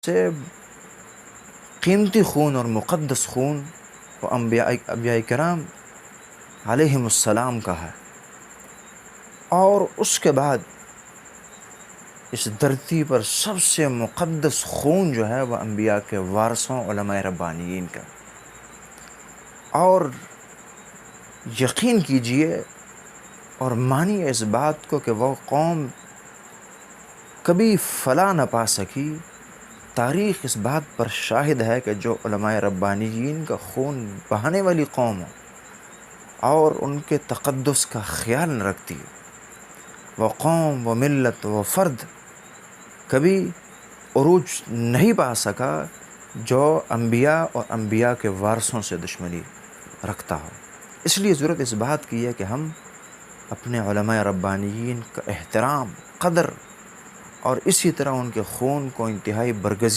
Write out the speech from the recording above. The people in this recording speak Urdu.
سے قیمتی خون اور مقدس خون وہ انبیاء کرام علیہم السلام کا ہے، اور اس کے بعد اس دھرتی پر سب سے مقدس خون جو ہے وہ انبیاء کے وارثوں علماء ربانیین کا۔ اور یقین کیجئے اور مانیے اس بات کو کہ وہ قوم کبھی فلاح نہ پا سکی۔ تاریخ اس بات پر شاہد ہے کہ جو علماء ربانیین کا خون بہانے والی قوم ہو اور ان کے تقدس کا خیال نہ رکھتی، وہ قوم، وہ ملت، وہ فرد کبھی عروج نہیں پا سکا جو انبیاء اور انبیاء کے وارثوں سے دشمنی رکھتا ہو۔ اس لیے ضرورت اس بات کی ہے کہ ہم اپنے علماء ربانیین کا احترام، قدر اور اسی طرح ان کے خون کو انتہائی برگزیدہ